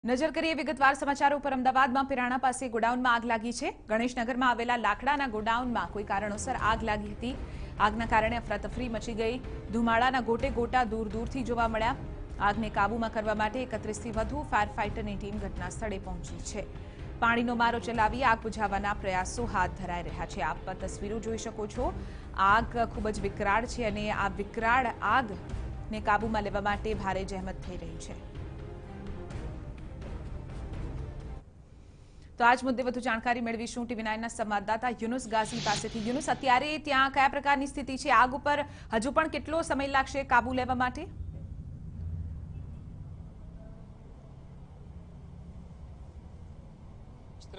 નજર કરીએ વિગતવાર સમાચારો પર અમદાવાદમાં પિરાણા પાસે ગોડાઉનમાં આગ લાગી છે। ગણેશનગરમાં આવેલા લાકડાના ગોડાઉનમાં કોઈ કારણોસર આગ લાગી હતી। આગના કારણે અફરાતફરી મચી ગઈ। ધુમાડાના ગોટે ગોટા દૂર દૂરથી જોવા મળ્યા। આગને કાબૂમાં કરવા માટે 31થી વધુ ફાયર ફાઇટરની ટીમ ઘટના સ્થળે પહોંચી છે। પાણીનો મારો ચલાવી આગ બુઝાવવાના પ્રયાસો હાથ ધરાઈ રહ્યા છે। આપ તસવીરો જોઈ શકો છો। આગ ખૂબ જ વિકરાળ છે અને આ વિકરાળ આગને કાબૂમાં લેવા માટે ભારે જહેમત થઈ રહી છે। તો આજ મુદ્દે વધુ જાણકારી મેળવીશું ટીવી9ના સંવાદદાતા યુનુસ ગાઝી પાસેથી। યુનુસ, અત્યારે ત્યાં કયા પ્રકારની સ્થિતિ છે? આગ ઉપર હજુ પણ કેટલો સમય લાગશે કાબુ લેવા માટે?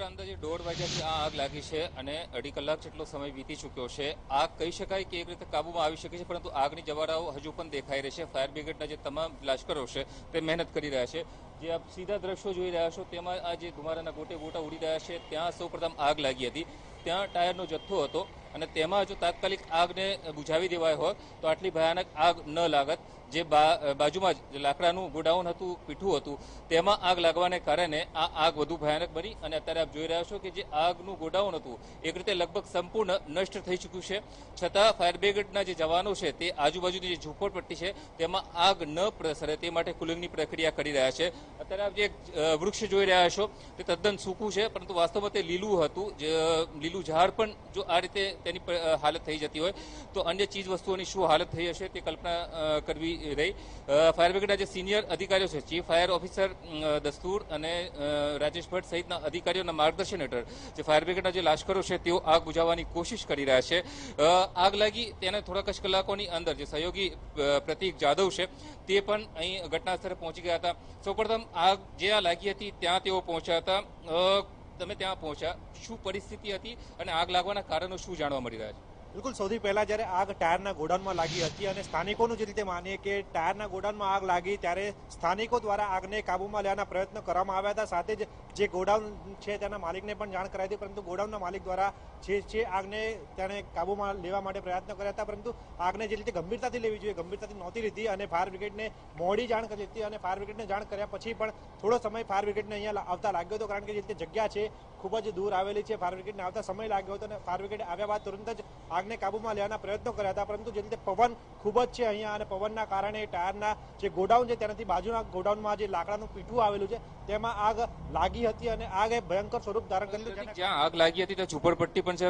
અંદાજે 1:30 વાગ્યાથી આ આગ લાગી છે અને 2.5 કલાક જેટલો સમય વીતી ચૂક્યો છે। આગ કહી શકાય કે એક રીતે કાબુમાં આવી શકે છે, પરંતુ આગની જવાળાઓ હજુ પણ દેખાઈ રહી છે। ફાયર બ્રિગેડના જે તમામ લશ્કરો છે તે મહેનત કરી રહ્યા છે। જે આપ સીધા દ્રશ્યો જોઈ રહ્યા છો તેમાં આ જે ધુમાડાના ગોટે ગોટા ઉડી રહ્યા છે, ત્યાં સૌપ્રથમ આગ લાગી હતી। ત્યાં ટાયરનો જથ્થો હતો અને તેમાં જો તાત્કાલિક આગને બુઝાવી દેવાય હોત તો આટલી ભયાનક આગ ન લાગત। જે બાજુમાં જ લાકડાનું ગોડાઉન હતું, પીઠું હતું, તેમાં આગ લાગવાને કારણે આ આગ વધુ ભયાનક બની અને અત્યારે આપ જોઈ રહ્યા છો કે જે આગનું ગોડાઉન હતું એક રીતે લગભગ સંપૂર્ણ નષ્ટ થઈ ચૂક્યું છે। છતાં ફાયર બ્રિગેડના જે જવાનો છે તે આજુબાજુની જે ઝૂંપડપટ્ટી છે તેમાં આગ ન પ્રસરે તે માટે કુલિંગની પ્રક્રિયા કરી રહ્યા છે। અત્યારે આપ જે વૃક્ષ જોઈ રહ્યા છો તે તદ્દન સૂકું છે, પરંતુ વાસ્તવમાં તે લીલું હતું। લીલું ઝાડ પણ જો આ રીતે તેની હાલત થઈ જતી હોય તો અન્ય ચીજ વસ્તુઓની શું હાલત થઈ હશે તે કલ્પના કરવી રહી। ફાયર બ્રિગેડના જે સિનિયર અધિકારીઓ છે, ચીફ ફાયર ઓફિસર દસ્તુર અને રાજેશ ભટ્ટ સહિતના અધિકારીઓના માર્ગદર્શન હેઠળ જે ફાયર બ્રિગેડના જે લશ્કરો છે તેઓ આગ બુઝાવવાની કોશિશ કરી રહ્યા છે। આગ લાગી તેના થોડાક જ કલાકોની અંદર જે સહયોગી પ્રતીક જાદવ છે તે પણ અહીં ઘટના સ્થળે પહોંચી ગયા હતા। સૌપ્રથમ આગ જ્યાં લાગી હતી ત્યાં તેઓ પહોંચ્યા હતા। તમે ત્યાં પહોંચ્યા, શું પરિસ્થિતિ હતી અને આગ લાગવાના કારણો શું જાણવા મળી રહ્યા છે? બિલકુલ, સૌથી પહેલા જ્યારે આગ ટાયરના ગોડાઉનમાં લાગી હતી અને સ્થાનિકોનું જે રીતે માનીએ કે ટાયરના ગોડાઉનમાં આગ લાગી ત્યારે સ્થાનિકો દ્વારા આગને કાબૂમાં લેવાના પ્રયત્નો કરવામાં આવ્યા હતા। સાથે જ જે ગોડાઉન છે તેના માલિકને પણ જાણ કરાઈ હતી, પરંતુ ગોડાઉનના માલિક દ્વારા જે આગને તેને કાબૂમાં લેવા માટે પ્રયત્નો કર્યા હતા, પરંતુ આગને જે રીતે ગંભીરતાથી લેવી જોઈએ ગંભીરતાથી નહોતી લીધી અને ફાયર બ્રિગેડને મોડી જાણ કરી હતી અને ફાયર બ્રિગેડને જાણ કર્યા પછી પણ થોડો સમય ફાયર બ્રિગેડને અહીંયા આવતા લાગ્યો હતો, કારણ કે જે રીતે જગ્યા છે ખૂબ જ દૂર આવેલી છે। ફાયર બ્રિગેડને આવતા સમય લાગ્યો હતો અને ફાયર બ્રિગેડ આવ્યા બાદ તુરંત જ આગને કાબૂમાં લેવાના પ્રયત્નો કર્યા હતા, પરંતુ જે રીતે પવન ખૂબ જ છે અહીંયા અને પવનના કારણે ટાયરના જે ગોડાઉન છે તેનાથી બાજુના ગોડાઉનમાં જે લાકડાનું પીઠું આવેલું છે તેમાં આગ લાગી હતી અને આગ એ ભયંકર સ્વરૂપ ધારણ કર્યું। જ્યાં આગ લાગી હતી ત્યાં ઝૂંપડપટ્ટી પણ છે,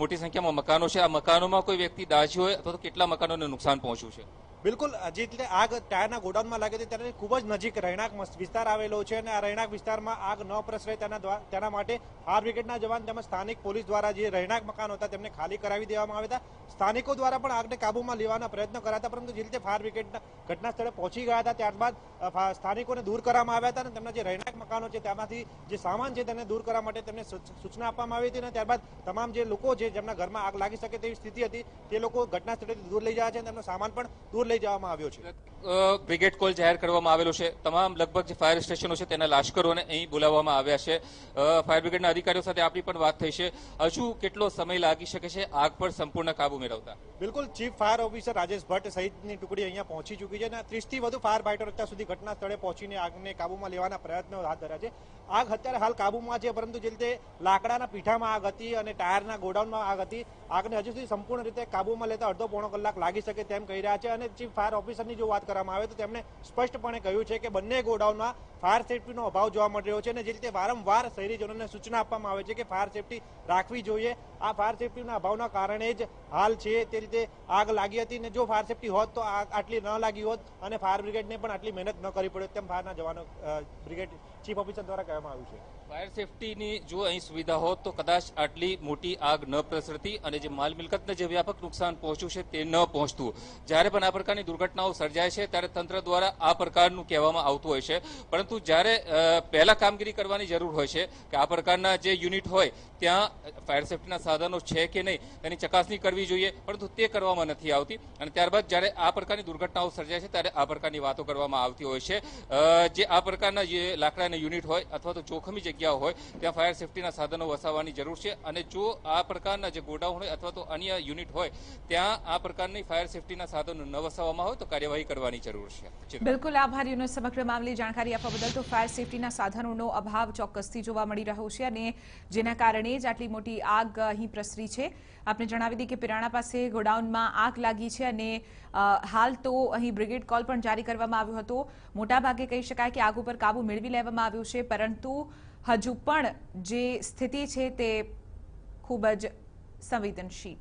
મોટી સંખ્યામાં મકાનો છે। આ મકાનોમાં કોઈ વ્યક્તિ દાઝ્યો હોય અથવા તો કેટલા મકાનોને નુકસાન પહોંચ્યું છે? બિલકુલ, જે રીતે આગ ટાયરના ગોડાઉનમાં લાગી હતી ત્યારે ખૂબ જ નજીક રહેણાંક વિસ્તાર આવેલો છે અને આ રહેણાંક વિસ્તારમાં આગ ન પ્રસરે તેના માટે ફાયર બ્રિગેડના જવાન તેમજ સ્થાનિક પોલીસ દ્વારા જે રહેણાંક મકાનો હતા તેમને ખાલી કરાવી દેવામાં આવ્યા હતા। સ્થાનિકો દ્વારા પણ આગને કાબૂમાં લેવાના પ્રયત્નો કર્યા હતા, પરંતુ જે રીતે ફાયર બ્રિગેડના ઘટના સ્થળે પહોંચી ગયા હતા ત્યારબાદ સ્થાનિકોને દૂર કરવામાં આવ્યા હતા અને તેમના જે રહેણાંક મકાનો છે તેમાંથી જે સામાન છે તેને દૂર કરવા માટે તેમને સૂચના આપવામાં આવી હતી અને ત્યારબાદ તમામ જે લોકો છે જેમના ઘરમાં આગ લાગી શકે તેવી સ્થિતિ હતી તે લોકો ઘટના સ્થળેથી દૂર લઈ જયા છે અને તેમનો સામાન પણ દૂર લઈ જવામાં આવ્યો છે। બ્રિગેડ કોલ જાહેર કરવામાં આવેલો છે। તમામ લગભગ જે ફાયર સ્ટેશનો છે તેના લશ્કરોને અહીં બોલાવવામાં આવ્યા છે। ફાયર બ્રિગેડના અધિકારીઓ સાથે આપણી પણ વાત થઈ છે। હજુ કેટલો સમય લાગી શકે છે આગ પર સંપૂર્ણ કાબુ મેળવતા? બિલકુલ, chief fire officer Rajesh Bhatt સહિતની ટુકડી અહીંયા પહોંચી ચૂકી છે અને 30થી વધુ ફાયર ફાઇટર અત્યાર સુધી ઘટના સ્થળે પહોંચીને આગને કાબૂમાં લેવાના પ્રયત્નો હાથ ધર્યા છે। આગ અત્યારે હાલ કાબૂમાં છે, પરંતુ જે રીતે લાકડાના પીઠામાં આગ હતી અને ટાયરના ગોડાઉનમાં આગ હતી, આગને હજુ સુધી સંપૂર્ણ રીતે કાબૂમાં લેતા અડધો પોણો કલાક લાગી શકે તેમ કહી રહ્યા છે। અને ચીફ ફાયર ઓફિસરની જો વાત કરવામાં આવે તો તેમણે સ્પષ્ટપણે કહ્યું છે કે બંને ગોડાઉનમાં ફાયર સેફટીનો અભાવ જોવા મળી રહ્યો છે અને જે રીતે વારંવાર શહેરીજનોને સૂચના આપવામાં આવે છે કે ફાયર સેફટી રાખવી જોઈએ, આ ફાયર સેફટીના અભાવના કારણે જ હાલ છે તે રીતે આગ લાગી હતી અને જો ફાયર સેફટી હોત તો આગ આટલી ન લાગી હોત અને ફાયર બ્રિગેડને પણ આટલી મહેનત ન કરવી પડે તેમ ફાયરના જવાનો બ્રિગેડ ચીફ ઓફિસર દ્વારા કહેવામાં આવ્યું છે। ફાયર સેફટીની જો અહીં સુવિધા હોત તો કદાચ આટલી મોટી આગ ન પ્રસરતી અને જે માલ મિલકતને જે વ્યાપક નુકસાન પહોંચ્યું છે તે ન પહોંચતું। જ્યારે પણ આ પ્રકારની દુર્ઘટનાઓ સર્જાય છે ત્યારે તંત્ર દ્વારા આ પ્રકારનું કહેવામાં આવતું હોય છે, પરંતુ જ્યારે પહેલા કામગીરી કરવાની જરૂર હોય છે કે આ પ્રકારના જે યુનિટ હોય ત્યાં ફાયર સેફટીના સાધનો છે કે નહીં તેની ચકાસણી કરવી કરવી જોઈએ, પરંતુ તે કરવામાં નથી આવતી. અને ત્યારબાદ જ્યારે આ પ્રકારની દુર્ઘટનાઓ સર્જાય છે ત્યારે આ પ્રકારની વાતો કરવામાં આવતી હોય છે. જે આ પ્રકારના જે લાકડાના યુનિટ હોય અથવા તો જોખમી જગ્યાઓ હોય ત્યાં ફાયર સેફટીના સાધનો વસાવવાની જરૂર છે. અને જો આ પ્રકારના જે ગોડાઉન હોય અથવા તો અન્ય યુનિટ હોય ત્યાં આ પ્રકારની ફાયર સેફટીના સાધનો ન વસાવવામાં હોય તો કાર્યવાહી કરવાની જરૂર છે. બિલકુલ આભાર યુનુસ, સમગ્ર મામલે જાણકારી આપવા બદલ. તો ફાયર સેફટીના સાધનોનો અભાવ ચોક્કસથી જોવા મળી રહ્યો છે અને જેના કારણે જ આટલી મોટી આગ અહીં પ્રસરી છે. આપને જણાવી દઈએ કે પિરાણા પાસે ગોડાઉનમાં આગ લાગી છે અને હાલ તો અહીં બ્રિગેડ કોલ પણ જારી કરવામાં આવ્યો હતો. મોટાભાગે કહી શકાય કે આગ ઉપર કાબુ મેળવી લેવામાં આવ્યો છે, પરંતુ હજુ પણ જે સ્થિતિ છે તે ખૂબ જ સંવેદનશીલ